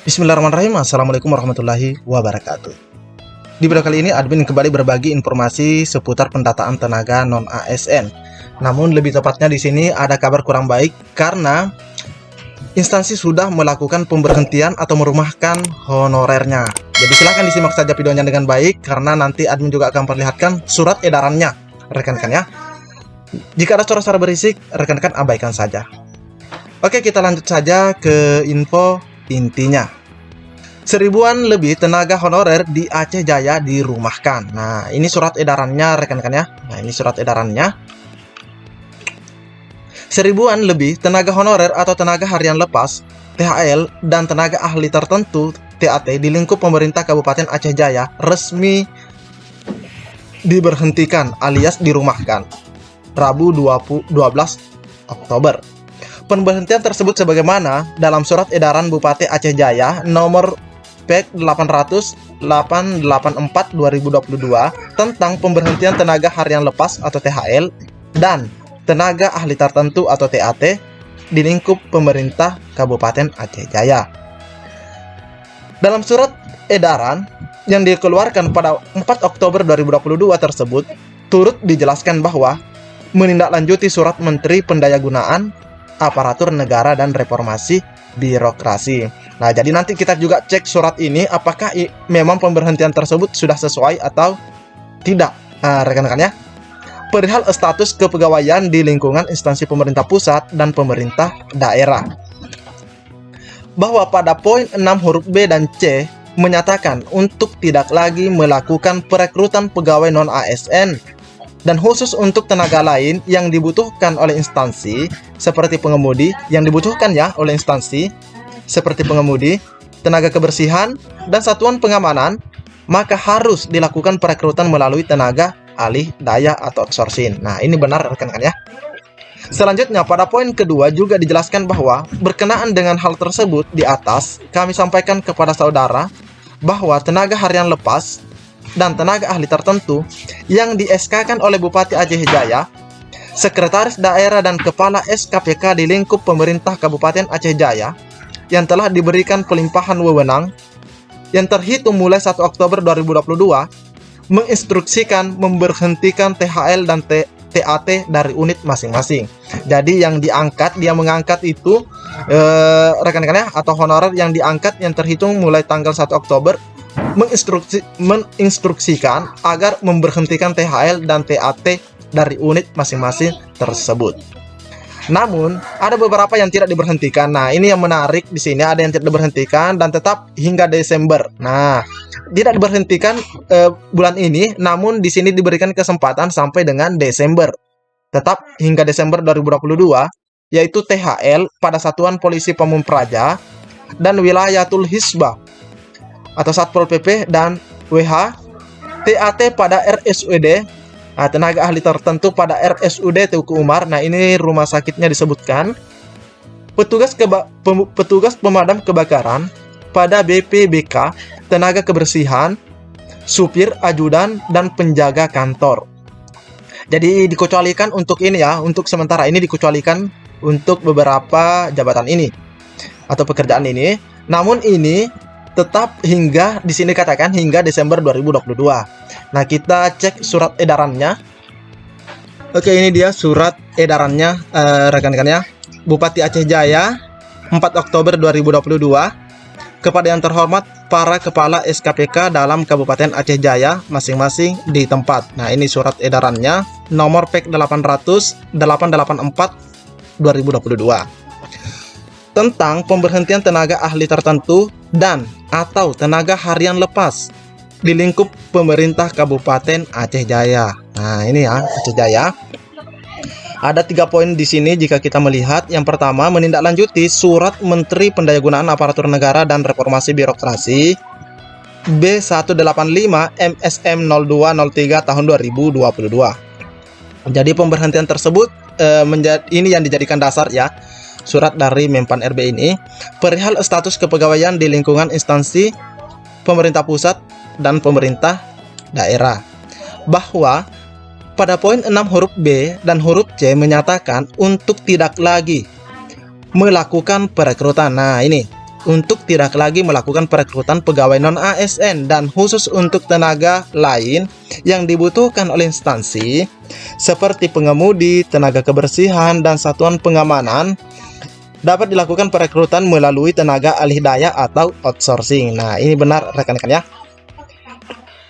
Bismillahirrahmanirrahim. Assalamualaikum warahmatullahi wabarakatuh. Di video kali ini admin kembali berbagi informasi seputar pendataan tenaga non-ASN. Namun lebih tepatnya di sini ada kabar kurang baik karena instansi sudah melakukan pemberhentian atau merumahkan honorernya. Jadi silahkan disimak saja videonya dengan baik karena nanti admin juga akan perlihatkan surat edarannya, rekan-rekan ya. Jika ada suara-suara berisik, rekan-rekan abaikan saja. Oke, kita lanjut saja ke info intinya. Seribuan lebih tenaga honorer di Aceh Jaya dirumahkan. Nah, ini surat edarannya rekan-rekan ya. Nah, ini surat edarannya. Seribuan lebih tenaga honorer atau tenaga harian lepas, THL, dan tenaga ahli tertentu, TAT, di lingkup pemerintah Kabupaten Aceh Jaya resmi diberhentikan alias dirumahkan. Rabu 12 Oktober. Pemberhentian tersebut sebagaimana dalam surat edaran Bupati Aceh Jaya nomor PEK 800-884/2022 tentang pemberhentian tenaga harian lepas atau THL dan tenaga ahli tertentu atau TAT di lingkup pemerintah Kabupaten Aceh Jaya. Dalam surat edaran yang dikeluarkan pada 4 Oktober 2022 tersebut turut dijelaskan bahwa menindaklanjuti surat Menteri Pendayagunaan Aparatur Negara dan Reformasi Birokrasi. Nah, jadi nanti kita juga cek surat ini apakah memang pemberhentian tersebut sudah sesuai atau tidak. Nah, rekan-rekan ya. Perihal status kepegawaian di lingkungan instansi pemerintah pusat dan pemerintah daerah. Bahwa pada poin 6 huruf B dan C menyatakan untuk tidak lagi melakukan perekrutan pegawai non-ASN dan khusus untuk tenaga lain yang dibutuhkan oleh instansi seperti pengemudi yang dibutuhkan ya oleh instansi seperti pengemudi, tenaga kebersihan, dan satuan pengamanan, maka harus dilakukan perekrutan melalui tenaga alih daya atau outsourcing. Nah, ini benar rekan-rekan ya. Selanjutnya pada poin kedua juga dijelaskan bahwa berkenaan dengan hal tersebut di atas kami sampaikan kepada saudara bahwa tenaga harian lepas dan tenaga ahli tertentu yang di SK-kan oleh Bupati Aceh Jaya, Sekretaris Daerah dan Kepala SKPK di lingkup pemerintah Kabupaten Aceh Jaya yang telah diberikan pelimpahan wewenang yang terhitung mulai 1 Oktober 2022 menginstruksikan memberhentikan THL dan TAT dari unit masing-masing. Jadi yang diangkat, dia mengangkat itu rekan-rekan ya, atau honorer yang diangkat yang terhitung mulai tanggal 1 Oktober menginstruksikan agar memberhentikan THL dan TAT dari unit masing-masing tersebut. Namun, ada beberapa yang tidak diberhentikan. Nah, ini yang menarik di sini, ada yang tidak diberhentikan dan tetap hingga Desember. Nah, tidak diberhentikan bulan ini, namun di sini diberikan kesempatan sampai dengan Desember. Tetap hingga Desember 2022, yaitu THL pada Satuan Polisi Pamung Praja dan Wilayatul Hisbah atau Satpol PP dan WH, TAT pada RSUD, tenaga ahli tertentu pada RSUD Teuku Umar. Nah, ini rumah sakitnya disebutkan. Petugas pemadam kebakaran pada BPBK, tenaga kebersihan, supir, ajudan, dan penjaga kantor. Jadi dikecualikan untuk ini ya, untuk sementara ini dikecualikan untuk beberapa jabatan ini atau pekerjaan ini. Namun ini tetap hingga di sini katakan hingga Desember 2022. Nah, kita cek surat edarannya. Oke, ini dia surat edarannya rekan-rekan ya. Bupati Aceh Jaya 4 Oktober 2022 kepada yang terhormat para kepala SKPK dalam Kabupaten Aceh Jaya masing-masing di tempat. Nah, ini surat edarannya nomor PEK 800-884/2022 tentang pemberhentian tenaga ahli tertentu dan atau tenaga harian lepas di lingkup pemerintah Kabupaten Aceh Jaya. Nah, ini ya, Aceh Jaya. Ada 3 poin di sini jika kita melihat. Yang pertama, menindaklanjuti surat Menteri Pendayagunaan Aparatur Negara dan Reformasi Birokrasi B185 MSM 0203 tahun 2022. Jadi pemberhentian tersebut ini yang dijadikan dasar ya. Surat dari Menpan RB ini perihal status kepegawaian di lingkungan instansi pemerintah pusat dan pemerintah daerah, bahwa pada poin 6 huruf B dan huruf C menyatakan untuk tidak lagi melakukan perekrutan. Nah, ini untuk tidak lagi melakukan perekrutan pegawai non-ASN, dan khusus untuk tenaga lain yang dibutuhkan oleh instansi seperti pengemudi, tenaga kebersihan, dan satuan pengamanan dapat dilakukan perekrutan melalui tenaga alih daya atau outsourcing. Nah, ini benar rekan-rekan ya.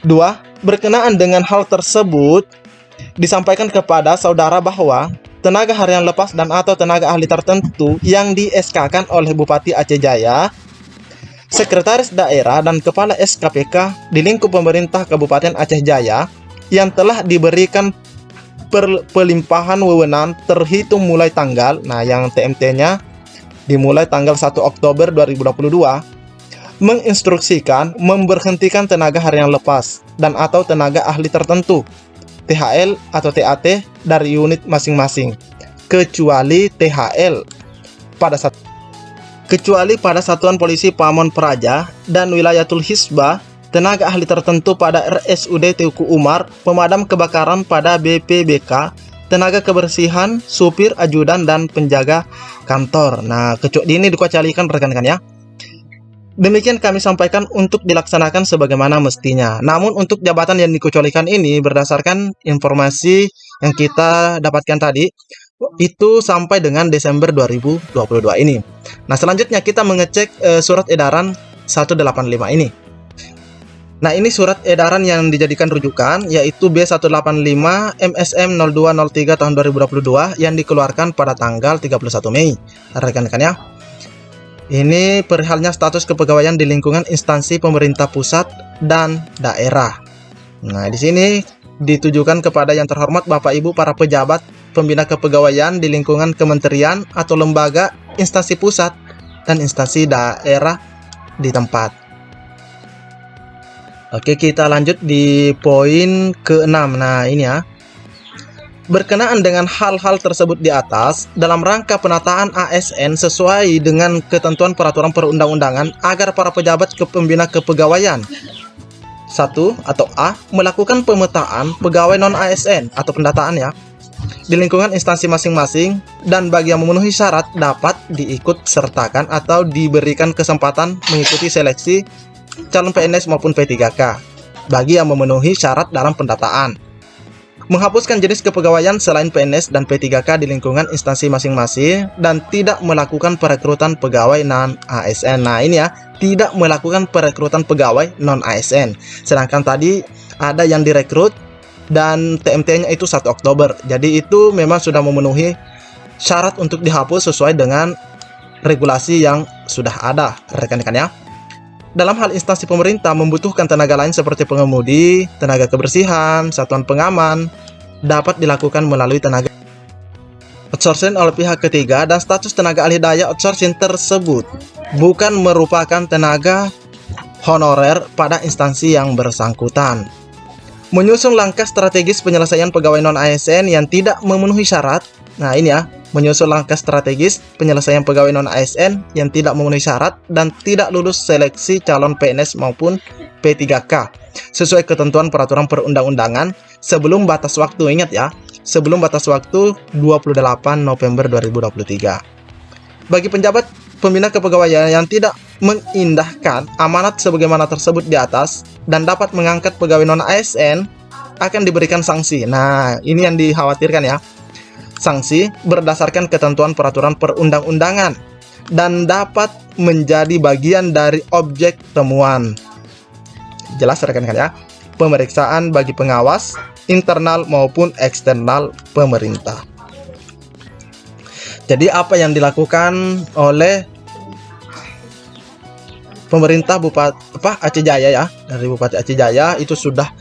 2. Berkenaan dengan hal tersebut, disampaikan kepada saudara bahwa tenaga harian lepas dan atau tenaga ahli tertentu yang di SK-kan oleh Bupati Aceh Jaya, Sekretaris Daerah, dan Kepala SKPK di lingkup pemerintah Kabupaten Aceh Jaya yang telah diberikan pelimpahan wewenang terhitung mulai tanggal, nah yang TMT-nya dimulai tanggal 1 Oktober 2022, menginstruksikan memberhentikan tenaga harian lepas dan atau tenaga ahli tertentu THL atau TAT dari unit masing-masing, kecuali THL pada Satuan Polisi Pamon Praja dan Wilayatul Hisbah, tenaga ahli tertentu pada RSUD Teuku Umar, pemadam kebakaran pada BPBK, tenaga kebersihan, supir, ajudan, dan penjaga kantor. Nah, ini dikecualikan rekan-rekan ya. Demikian kami sampaikan untuk dilaksanakan sebagaimana mestinya. Namun untuk jabatan yang dikecualikan ini berdasarkan informasi yang kita dapatkan tadi, itu sampai dengan Desember 2022 ini. Nah, selanjutnya kita mengecek surat edaran 185 ini. Nah, ini surat edaran yang dijadikan rujukan, yaitu B185 MSM 0203 tahun 2022 yang dikeluarkan pada tanggal 31 Mei. Rekan-rekan ya. Ini perihalnya status kepegawaian di lingkungan instansi pemerintah pusat dan daerah. Nah, di sini ditujukan kepada yang terhormat Bapak Ibu para pejabat pembina kepegawaian di lingkungan kementerian atau lembaga, instansi pusat dan instansi daerah di tempat. Oke, kita lanjut di poin ke-6. Nah, ini ya. Berkenaan dengan hal-hal tersebut di atas, dalam rangka penataan ASN sesuai dengan ketentuan peraturan perundang-undangan agar para pejabat pembina kepegawaian 1 atau A melakukan pemetaan pegawai non-ASN atau pendataan ya di lingkungan instansi masing-masing, dan bagi yang memenuhi syarat dapat diikut sertakan atau diberikan kesempatan mengikuti seleksi calon PNS maupun P3K bagi yang memenuhi syarat dalam pendataan. Menghapuskan jenis kepegawaian selain PNS dan P3K di lingkungan instansi masing-masing, dan tidak melakukan perekrutan pegawai non-ASN. Nah, ini ya, tidak melakukan perekrutan pegawai non-ASN. Sedangkan tadi ada yang direkrut dan TMT-nya itu 1 Oktober. Jadi itu memang sudah memenuhi syarat untuk dihapus sesuai dengan regulasi yang sudah ada, rekan-rekan ya. Dalam hal instansi pemerintah membutuhkan tenaga lain seperti pengemudi, tenaga kebersihan, satuan pengaman, dapat dilakukan melalui tenaga outsourcing oleh pihak ketiga, dan status tenaga alih daya outsourcing tersebut bukan merupakan tenaga honorer pada instansi yang bersangkutan. Menyusun langkah strategis penyelesaian pegawai non-ASN yang tidak memenuhi syarat. Nah, ini ya, menyusun langkah strategis penyelesaian pegawai non-ASN yang tidak memenuhi syarat dan tidak lulus seleksi calon PNS maupun P3K sesuai ketentuan peraturan perundang-undangan sebelum batas waktu, ingat ya, sebelum batas waktu 28 November 2023. Bagi penjabat pembina kepegawaian yang tidak mengindahkan amanat sebagaimana tersebut di atas dan dapat mengangkat pegawai non-ASN akan diberikan sanksi. Nah, ini yang dikhawatirkan ya. Sanksi berdasarkan ketentuan peraturan perundang-undangan dan dapat menjadi bagian dari objek temuan. Jelas rekan-rekan ya. Pemeriksaan bagi pengawas internal maupun eksternal pemerintah. Jadi apa yang dilakukan oleh pemerintah Aceh Jaya ya, dari Bupati Aceh Jaya itu sudah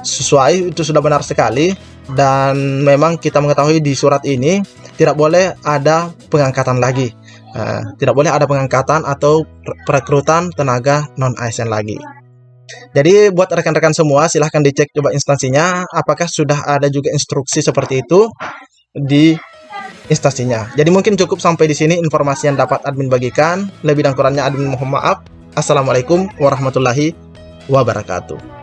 sesuai, itu sudah benar sekali. Dan memang kita mengetahui di surat ini tidak boleh ada pengangkatan lagi, tidak boleh ada pengangkatan atau perekrutan tenaga non-ASN lagi. Jadi buat rekan-rekan semua silahkan dicek coba instansinya apakah sudah ada juga instruksi seperti itu di instansinya. Jadi mungkin cukup sampai di sini informasi yang dapat admin bagikan. Lebih dan kurangnya admin mohon maaf. Assalamualaikum warahmatullahi wabarakatuh.